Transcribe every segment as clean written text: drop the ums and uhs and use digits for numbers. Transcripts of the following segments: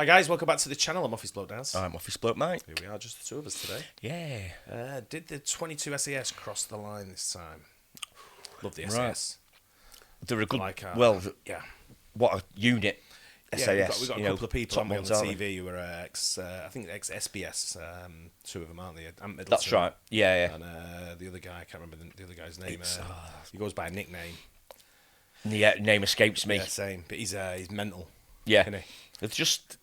Hi guys, welcome back to the channel. I'm Office Bloke Daz. I'm Office Bloke Mike. Here we are, just the two of us today. Yeah. Did the 22 SAS cross the line this time? Love the SAS. They're a good. Yeah. What a unit. SAS. We've got a couple of people on the TV who are I think ex-SBS. Two of them, aren't they? Middleton, that's right. Yeah. And the other guy, I can't remember the other guy's name. He goes by a nickname. Yeah, name escapes me. Yeah, same. But he's mental. Yeah. Isn't he? It's just,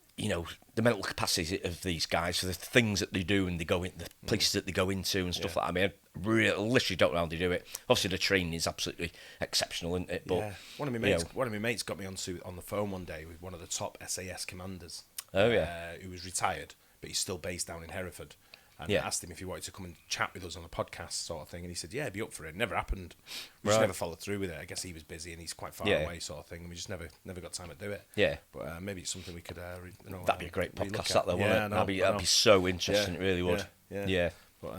the mental capacity of these guys, so the things that they do and they go in, the places that they go into and stuff like that. I mean, I literally don't know how they do it. Obviously, the training is absolutely exceptional, isn't it? But, yeah. One of my mates got me on the phone one day with one of the top SAS commanders. Oh, yeah. Who was retired, but he's still based down in Hereford. And I asked him if he wanted to come and chat with us on a podcast sort of thing, and he said, yeah, he'd be up for it. Never happened. We just never followed through with it. I guess he was busy and he's quite far away sort of thing, and we just never got time to do it. Yeah. But maybe it's something we could, that'd be a great podcast, that though, wouldn't it? That'd be so interesting, it really would. Yeah. But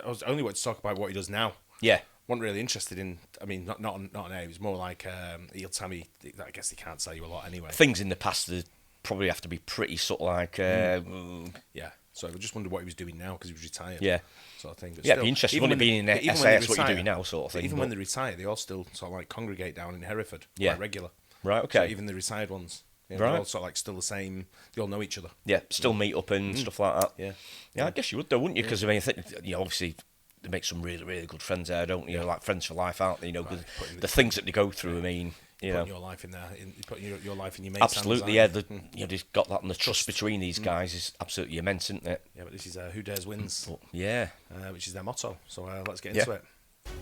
I was only wanted to talk about what he does now. Yeah. Wasn't really interested in, I mean, not on air, it was more like, he'll tell me, I guess he can't tell you a lot anyway. Things in the past that probably have to be pretty sort of like... Yeah. So I just wondered what he was doing now because he was retired. Yeah. Sort of thing. But it'd be interesting, wouldn't it, being in SAS, what you're doing now, sort of thing. Even when they retire, they all still sort of like congregate down in Hereford. Yeah. Quite regular. Right, okay. So even the retired ones. They're all sort of like still the same. They all know each other. Yeah, still meet up and stuff like that. Yeah. I guess you would though, wouldn't you? Because I mean, I think, obviously they make some really, really good friends there, don't you? Like friends for life, aren't they? Because the things that they go through, I mean... Putting your life in there, putting your life in your mate's absolutely, hands, just got that, and the trust between these guys is absolutely immense, isn't it? Yeah, but this is Who Dares Wins. Which is their motto. So let's get into it.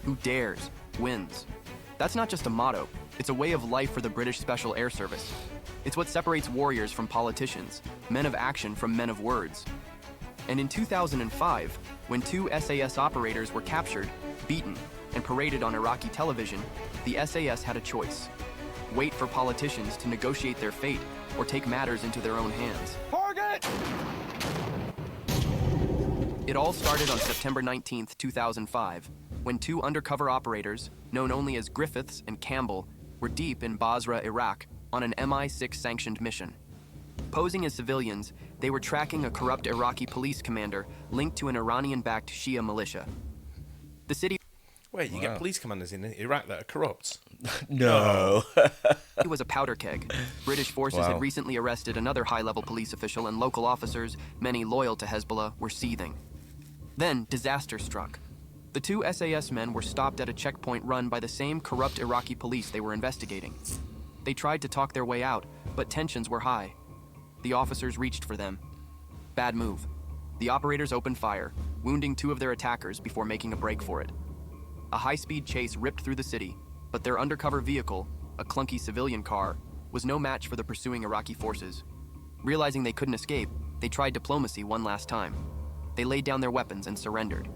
Who dares wins. That's not just a motto, it's a way of life for the British Special Air Service. It's what separates warriors from politicians, men of action from men of words. And in 2005, when two SAS operators were captured, beaten, and paraded on Iraqi television, the SAS had a choice. Wait for politicians to negotiate their fate or take matters into their own hands. Target! It all started on September 19th, 2005, when two undercover operators, known only as Griffiths and Campbell, were deep in Basra, Iraq, on an MI6-sanctioned mission. Posing as civilians, they were tracking a corrupt Iraqi police commander linked to an Iranian-backed Shia militia. The city... Wait, you get police commanders in Iraq that are corrupt? No. It was a powder keg. British forces had recently arrested another high-level police official, and local officers, many loyal to Hezbollah, were seething. Then, disaster struck. The two SAS men were stopped at a checkpoint run by the same corrupt Iraqi police they were investigating. They tried to talk their way out, but tensions were high. The officers reached for them. Bad move. The operators opened fire, wounding two of their attackers before making a break for it. A high-speed chase ripped through the city, but their undercover vehicle, a clunky civilian car, was no match for the pursuing Iraqi forces. Realizing they couldn't escape, they tried diplomacy one last time. They laid down their weapons and surrendered.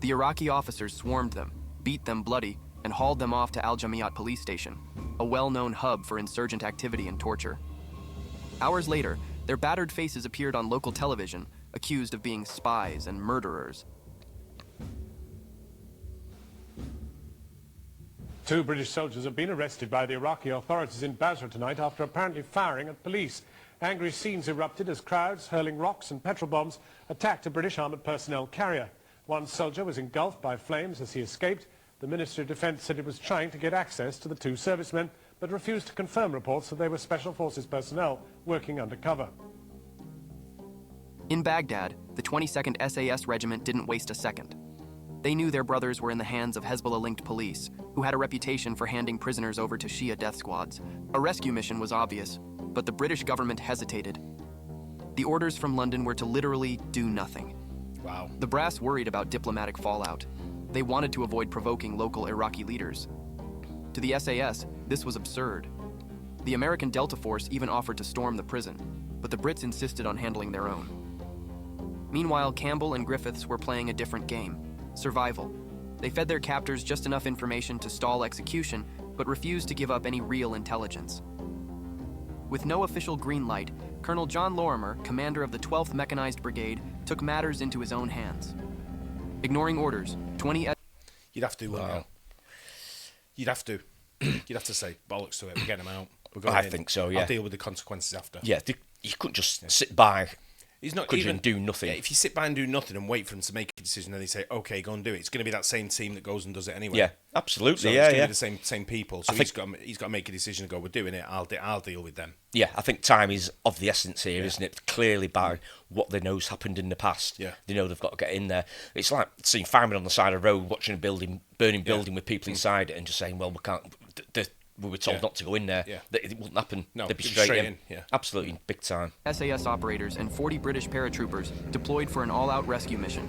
The Iraqi officers swarmed them, beat them bloody, and hauled them off to Al Jamiat police station, a well-known hub for insurgent activity and torture. Hours later, their battered faces appeared on local television, accused of being spies and murderers. Two British soldiers have been arrested by the Iraqi authorities in Basra tonight after apparently firing at police. Angry scenes erupted as crowds, hurling rocks and petrol bombs, attacked a British armoured personnel carrier. One soldier was engulfed by flames as he escaped. The Ministry of Defence said it was trying to get access to the two servicemen, but refused to confirm reports that they were Special Forces personnel working undercover. In Baghdad, the 22nd SAS Regiment didn't waste a second. They knew their brothers were in the hands of Hezbollah-linked police, who had a reputation for handing prisoners over to Shia death squads. A rescue mission was obvious, but the British government hesitated. The orders from London were to literally do nothing. Wow. The brass worried about diplomatic fallout. They wanted to avoid provoking local Iraqi leaders. To the SAS, this was absurd. The American Delta Force even offered to storm the prison, but the Brits insisted on handling their own. Meanwhile, Campbell and Griffiths were playing a different game. Survival. They fed their captors just enough information to stall execution, but refused to give up any real intelligence. With no official green light, Colonel John Lorimer, commander of the 12th Mechanized Brigade, took matters into his own hands. Ignoring orders, 20... You'd have to, wouldn't you? You'd have to say, bollocks to it, we're getting them out. We're going I in. think so, yeah. I'll deal with the consequences after. Yeah, you couldn't just sit by. He's not could even you do nothing. Yeah, if you sit by and do nothing and wait for them to make a decision, and they say, "Okay, go and do it," it's going to be that same team that goes and does it anyway. Yeah, absolutely. So yeah, it's going to yeah. be the same people. So he's got to make a decision and go, "We're doing it. I'll deal with them." Yeah, I think time is of the essence here, isn't it? Clearly, by what they know's happened in the past, they know they've got to get in there. It's like seeing firemen on the side of the road watching a burning building with people inside it, and just saying, "Well, we can't." We were told not to go in there. Yeah. It wouldn't happen. No, they'd be straight in. Yeah. Absolutely, big time. SAS operators and 40 British paratroopers deployed for an all-out rescue mission.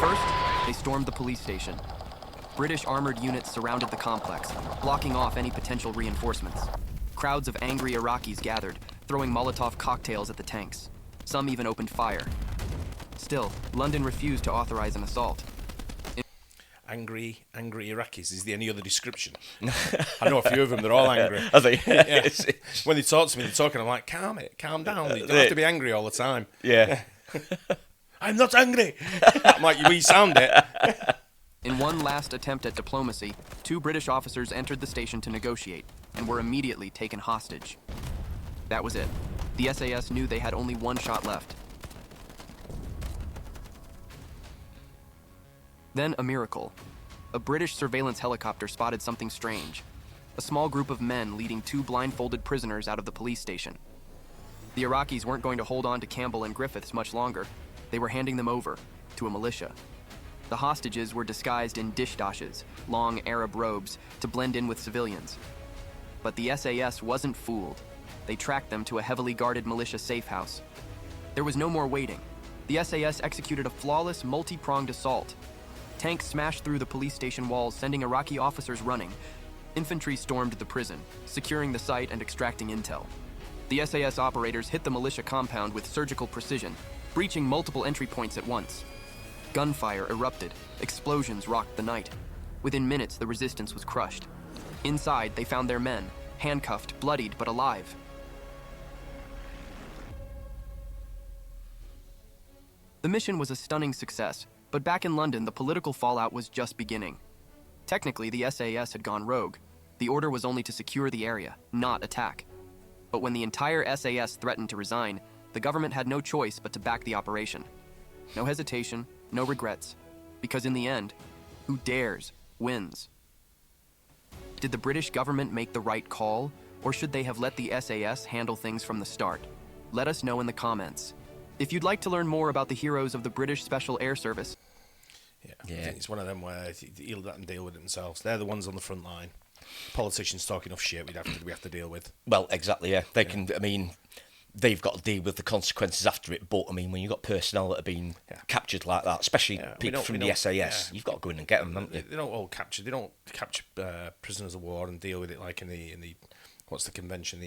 First, they stormed the police station. British armored units surrounded the complex, blocking off any potential reinforcements. Crowds of angry Iraqis gathered, throwing Molotov cocktails at the tanks. Some even opened fire. Still, London refused to authorize an assault. Angry Iraqis. Is there any other description? I know a few of them. They're all angry. Are they? Yeah. When they talk to me, they're talking. I'm like, calm down. You don't have to be angry all the time. Yeah. I'm not angry. I'm like, you sound it. In one last attempt at diplomacy, 2 British officers entered the station to negotiate and were immediately taken hostage. That was it. The SAS knew they had only one shot left. Then a miracle. A British surveillance helicopter spotted something strange. A small group of men leading 2 blindfolded prisoners out of the police station. The Iraqis weren't going to hold on to Campbell and Griffiths much longer. They were handing them over to a militia. The hostages were disguised in dishdashes, long Arab robes, to blend in with civilians. But the SAS wasn't fooled. They tracked them to a heavily guarded militia safe house. There was no more waiting. The SAS executed a flawless, multi-pronged assault. Tanks smashed through the police station walls, sending Iraqi officers running. Infantry stormed the prison, securing the site and extracting intel. The SAS operators hit the militia compound with surgical precision, breaching multiple entry points at once. Gunfire erupted. Explosions rocked the night. Within minutes, the resistance was crushed. Inside, they found their men, handcuffed, bloodied, but alive. The mission was a stunning success, but back in London, the political fallout was just beginning. Technically, the SAS had gone rogue. The order was only to secure the area, not attack. But when the entire SAS threatened to resign, the government had no choice but to back the operation. No hesitation, no regrets, because in the end, who dares wins. Did the British government make the right call, or should they have let the SAS handle things from the start? Let us know in the comments. If you'd like to learn more about the heroes of the British Special Air Service, I think it's one of them where you'll let them deal with it themselves. They're the ones on the front line. Politicians talk enough shit we have to deal with. Well, exactly, yeah. They can, I mean, they've got to deal with the consequences after it, but, I mean, when you've got personnel that have been captured like that, especially people from the SAS, you've got to go in and get them, haven't you? They don't all capture. They don't capture prisoners of war and deal with it like in the what's the convention?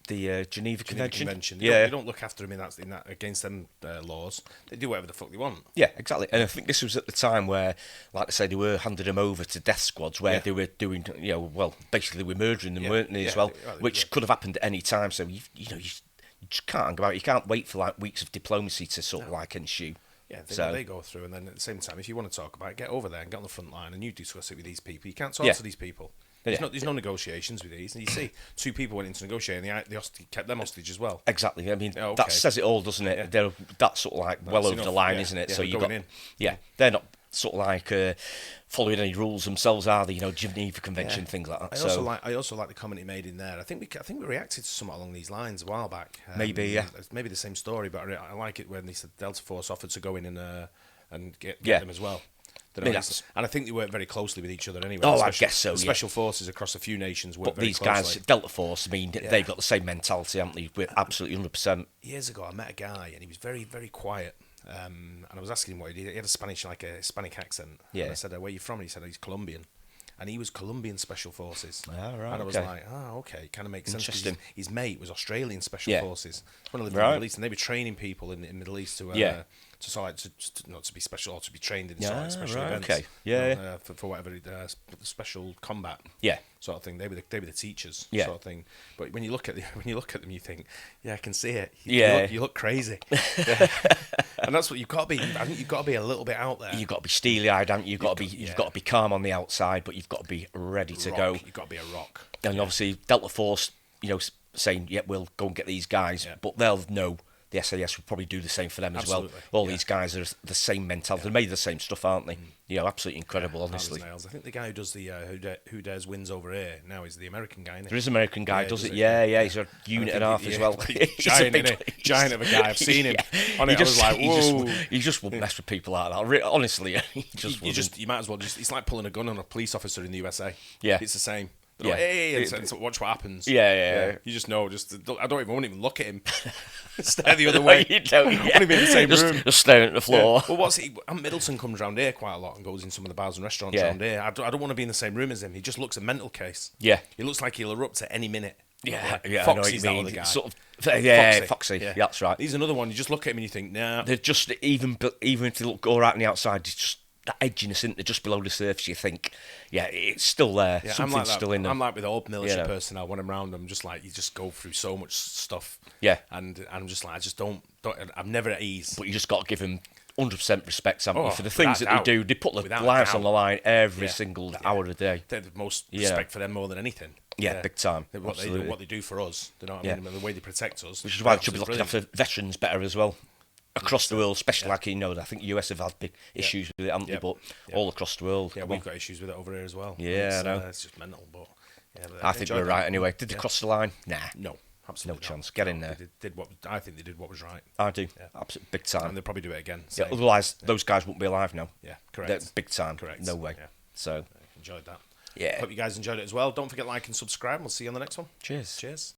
The Geneva Convention. They don't look after them in that against them laws. They do whatever the fuck they want. Yeah, exactly. And I think this was at the time where, like I said, they were handing them over to death squads where they were doing, basically they were murdering them, weren't they, as well? Which could have happened at any time. So, you just can't hang about. You can't wait for like weeks of diplomacy to sort of like ensue. Yeah, they go through, and then at the same time, if you want to talk about it, get over there and get on the front line and you discuss it with these people. You can't talk to these people. There's no negotiations with these. And you see, 2 people went in to negotiate and they kept them hostage as well. Exactly. I mean, that says it all, doesn't it? Yeah. That's sort of like well over the line, isn't it? Yeah, so you got in. Yeah, they're not sort of like following any rules themselves, are they? Geneva Convention, things like that. I also like the comment he made in there. I think we reacted to something along these lines a while back. Maybe the same story, but I like it when they said Delta Force offered to go in and get them as well. And I think they work very closely with each other anyway. Oh, I guess so. Special forces across a few nations work very closely. But these guys, Delta Force, I mean, they've got the same mentality, haven't they? We're absolutely 100%. Years ago, I met a guy and he was very, very quiet. And I was asking him what he did. He had a Hispanic accent. Yeah. And I said, "Where are you from?" And he said, "He's Colombian." And he was Colombian Special Forces. Ah, right. And I was like, okay, kind of makes sense. Interesting. His mate was Australian Special Forces. When I lived in the Middle East, and they were training people in the Middle East to be special or to be trained in special events. Okay. For whatever special combat. Yeah. Sort of thing. They were the teachers. Yeah. Sort of thing. But when you look at them, you think, yeah, I can see it. You look crazy. And that's what you've got to be. I think you've got to be a little bit out there. You've got to be steely-eyed, haven't you? You've got to be calm on the outside, but you've got to be ready to go. You've got to be a rock. And obviously, Delta Force, saying, "Yeah, we'll go and get these guys," but they'll know. The SAS will probably do the same for them as well. All these guys are the same mentality. They're made the same stuff, aren't they? Absolutely incredible, honestly. I think the guy who does the Who Dares wins over here now is the American guy, isn't he? There is an American guy, does it? Yeah, he's a unit and a half as well. Giant of a guy. I've seen him. I was like, whoa. He just wouldn't mess with people like that. Honestly, he just wouldn't. You might as well it's like pulling a gun on a police officer in the USA. Yeah. It's the same. Like, hey, and watch what happens. Yeah. You just know. I won't even look at him. Stare the other way. You don't. I want to be in the same room. Just staring at the floor. Yeah. Well, Aunt Middleton comes round here quite a lot and goes in some of the bars and restaurants round here. I don't want to be in the same room as him. He just looks a mental case. Yeah. He looks like he'll erupt at any minute. Yeah. Foxy's that other guy. Foxy. Yeah, that's right. He's another one. You just look at him and you think, nah. They're just even if they look all right on the outside, it's just that edginess isn't there, just below the surface. You think, it's still there. Yeah, Something's still in there. I'm like with all military personnel. When I'm around them, just like you just go through so much stuff. Yeah, and I'm just like I just don't. I'm never at ease. But you just got to give them 100% respect, haven't you, for the things that they do. They put their lives on the line every single hour of the day. They have the most respect for them more than anything. Yeah, big time. What they do for us, you know what I mean? And the way they protect us. Which is why they should be looking after veterans better as well. Across the world, especially I think US have had big issues with it, haven't they? But all across the world. Yeah, we've got issues with it over here as well. Yeah, I know. It's just mental, but... I think we're right anyway. Did they cross the line? Nah. No, absolutely no chance. Get in there. I think they did what was right. I do. Yeah. Absolutely big time. And they'll probably do it again. Yeah, otherwise, those guys wouldn't be alive now. Yeah, correct. They're big time. Correct. No way. Yeah. So... enjoyed that. Yeah. Hope you guys enjoyed it as well. Don't forget to like and subscribe. We'll see you on the next one. Cheers. Cheers.